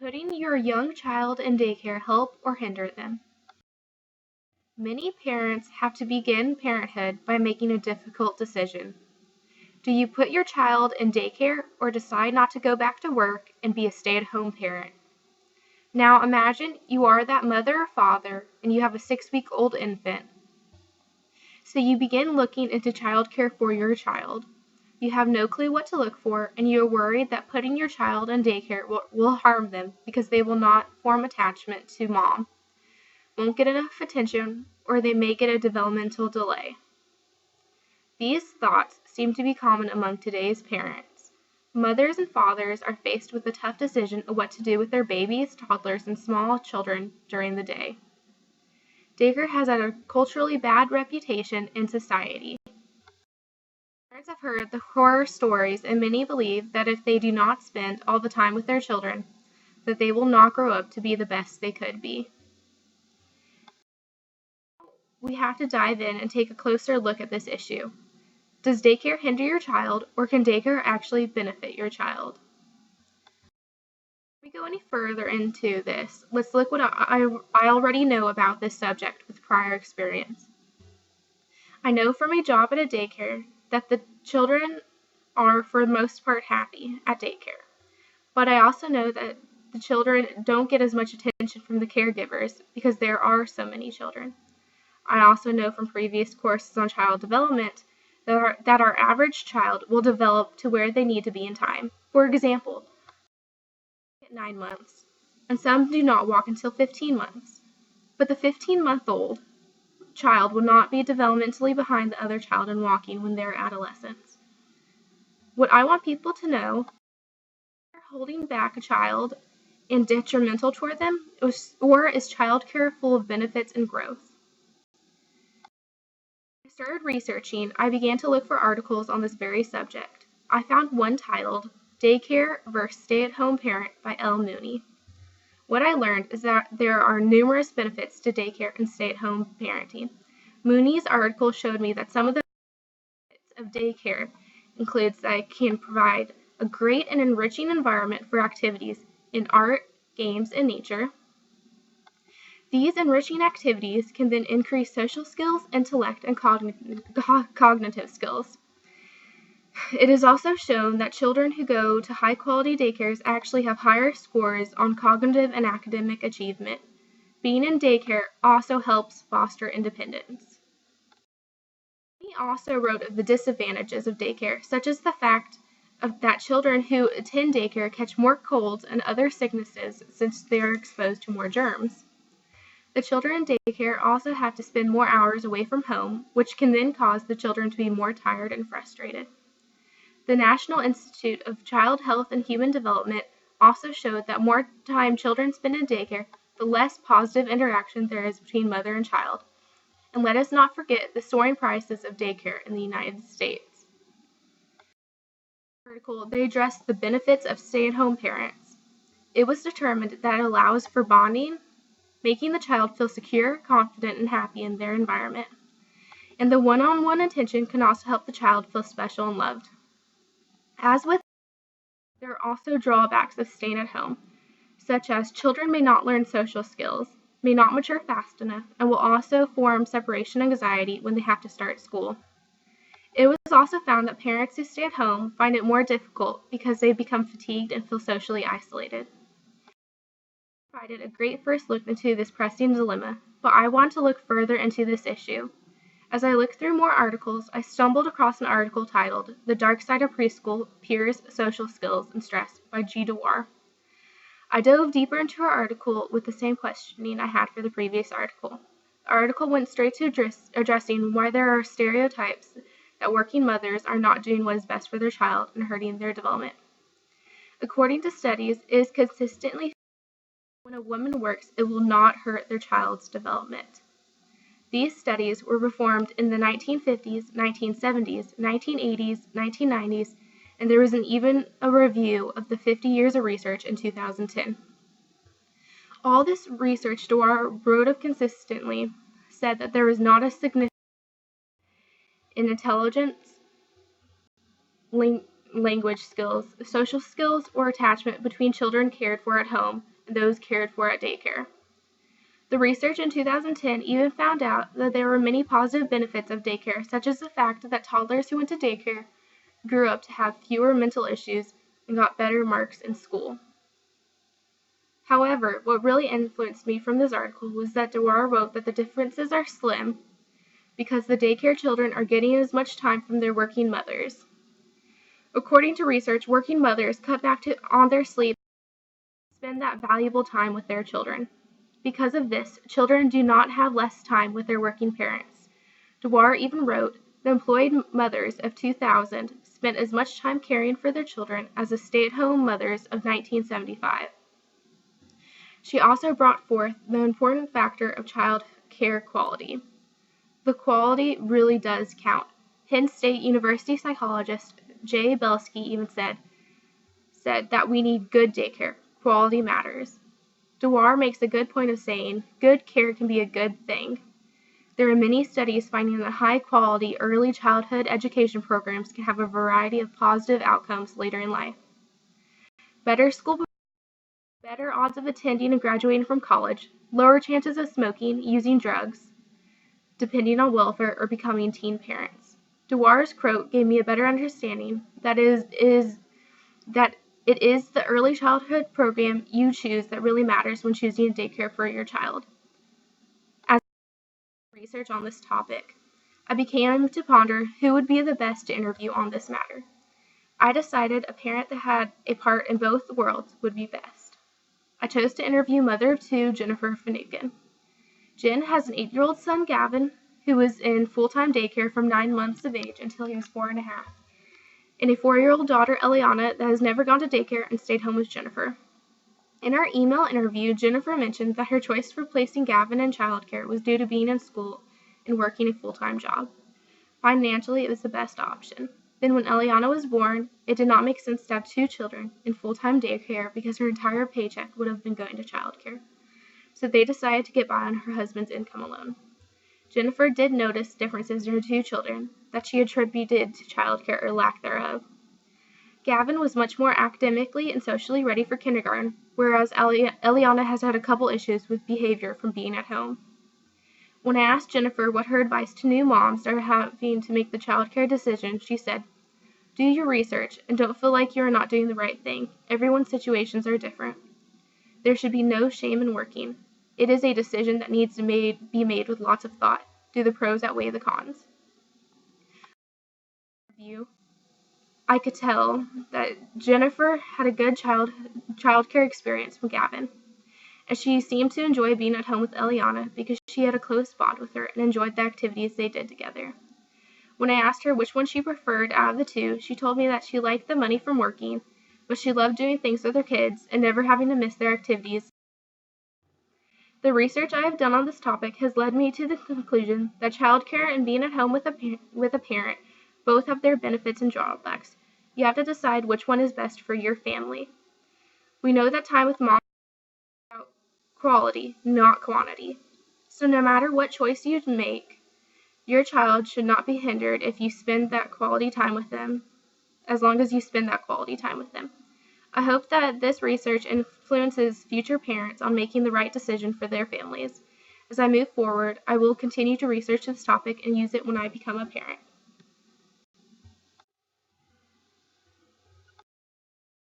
putting your young child in daycare help or hinder them? Many parents have to begin parenthood by making a difficult decision. Do you put your child in daycare or decide not to go back to work and be a stay-at-home parent? Now imagine you are that mother or father and you have a 6-week-old infant. So you begin looking into childcare for your child. You have no clue what to look for, and you are worried that putting your child in daycare will harm them because they will not form attachment to mom, won't get enough attention, or they may get a developmental delay. These thoughts seem to be common among today's parents. Mothers and fathers are faced with the tough decision of what to do with their babies, toddlers, and small children during the day. Daycare has had a culturally bad reputation in society. Parents have heard the horror stories, and many believe that if they do not spend all the time with their children, that they will not grow up to be the best they could be. We have to dive in and take a closer look at this issue. Does daycare hinder your child, or can daycare actually benefit your child? Before we go any further into this, let's look what I already know about this subject with prior experience. I know from my job at a daycare that the children are, for the most part, happy at daycare. But I also know that the children don't get as much attention from the caregivers because there are so many children. I also know from previous courses on child development that our average child will develop to where they need to be in time. For example, at 9 months, and some do not walk until 15 months. But the 15-month-old child will not be developmentally behind the other child in walking when they're adolescents. What I want people to know is holding back a child and detrimental toward them, or is childcare full of benefits and growth? When I started researching, I began to look for articles on this very subject. I found one titled Daycare vs. Stay-at-Home Parent by L. Mooney. What I learned is that there are numerous benefits to daycare and stay-at-home parenting. Mooney's article showed me that some of the benefits of daycare includes that it can provide a great and enriching environment for activities in art, games, and nature. These enriching activities can then increase social skills, intellect, and cognitive skills. It is also shown that children who go to high-quality daycares actually have higher scores on cognitive and academic achievement. Being in daycare also helps foster independence. He also wrote of the disadvantages of daycare, such as the fact that children who attend daycare catch more colds and other sicknesses since they are exposed to more germs. The children in daycare also have to spend more hours away from home, which can then cause the children to be more tired and frustrated. The National Institute of Child Health and Human Development also showed that more time children spend in daycare, the less positive interaction there is between mother and child. And let us not forget the soaring prices of daycare in the United States. In the article, they addressed the benefits of stay-at-home parents. It was determined that it allows for bonding, making the child feel secure, confident, and happy in their environment. And the one-on-one attention can also help the child feel special and loved. As with, there are also drawbacks of staying at home, such as children may not learn social skills, may not mature fast enough, and will also form separation anxiety when they have to start school. It was also found that parents who stay at home find it more difficult because they become fatigued and feel socially isolated. I provided a great first look into this pressing dilemma, but I want to look further into this issue. As I looked through more articles, I stumbled across an article titled The Dark Side of Preschool, Peers, Social Skills, and Stress by G. DeWar. I dove deeper into her article with the same questioning I had for the previous article. The article went straight to addressing why there are stereotypes that working mothers are not doing what is best for their child and hurting their development. According to studies, it is consistently found that when a woman works, it will not hurt their child's development. These studies were performed in the 1950s, 1970s, 1980s, 1990s, and there was even a review of the 50 years of research in 2010. All this research DeWar wrote of consistently said that there was not a significant in intelligence, language skills, social skills, or attachment between children cared for at home and those cared for at daycare. The research in 2010 even found out that there were many positive benefits of daycare, such as the fact that toddlers who went to daycare grew up to have fewer mental issues and got better marks in school. However, what really influenced me from this article was that Dewar wrote that the differences are slim because the daycare children are getting as much time from their working mothers. According to research, working mothers cut back on their sleep and spend that valuable time with their children. Because of this, children do not have less time with their working parents. Dewar even wrote, the employed mothers of 2000 spent as much time caring for their children as the stay-at-home mothers of 1975. She also brought forth the important factor of child care quality. The quality really does count. Penn State University psychologist Jay Belsky even said that we need good daycare. Quality matters. Dewar makes a good point of saying, good care can be a good thing. There are many studies finding that high-quality early childhood education programs can have a variety of positive outcomes later in life. Better school performance, better odds of attending and graduating from college, lower chances of smoking, using drugs, depending on welfare, or becoming teen parents. Dewar's quote gave me a better understanding that it is the early childhood program you choose that really matters when choosing a daycare for your child. As I did research on this topic, I began to ponder who would be the best to interview on this matter. I decided a parent that had a part in both worlds would be best. I chose to interview mother of two, Jennifer Finucane. Jen has an 8-year-old son, Gavin, who was in full-time daycare from 9 months of age until he was 4.5, and a 4-year-old daughter, Eliana, that has never gone to daycare and stayed home with Jennifer. In our email interview, Jennifer mentioned that her choice for placing Gavin in childcare was due to being in school and working a full-time job. Financially, it was the best option. Then when Eliana was born, it did not make sense to have 2 children in full-time daycare because her entire paycheck would have been going to childcare. So they decided to get by on her husband's income alone. Jennifer did notice differences in her 2 children that she attributed to childcare or lack thereof. Gavin was much more academically and socially ready for kindergarten, whereas Eliana has had a couple issues with behavior from being at home. When I asked Jennifer what her advice to new moms are having to make the childcare decision, she said, do your research and don't feel like you are not doing the right thing. Everyone's situations are different. There should be no shame in working. It is a decision that needs to be made with lots of thought. Do the pros outweigh the cons? I could tell that Jennifer had a good childcare experience from Gavin, and she seemed to enjoy being at home with Eliana because she had a close bond with her and enjoyed the activities they did together. When I asked her which one she preferred out of the 2, she told me that she liked the money from working, but she loved doing things with her kids and never having to miss their activities. The research I have done on this topic has led me to the conclusion that childcare and being at home with a parent both have their benefits and drawbacks. You have to decide which one is best for your family. We know that time with mom is about quality, not quantity. So no matter what choice you make, your child should not be hindered if you spend that quality time with them, as long as you spend that quality time with them. I hope that this research influences future parents on making the right decision for their families. As I move forward, I will continue to research this topic and use it when I become a parent.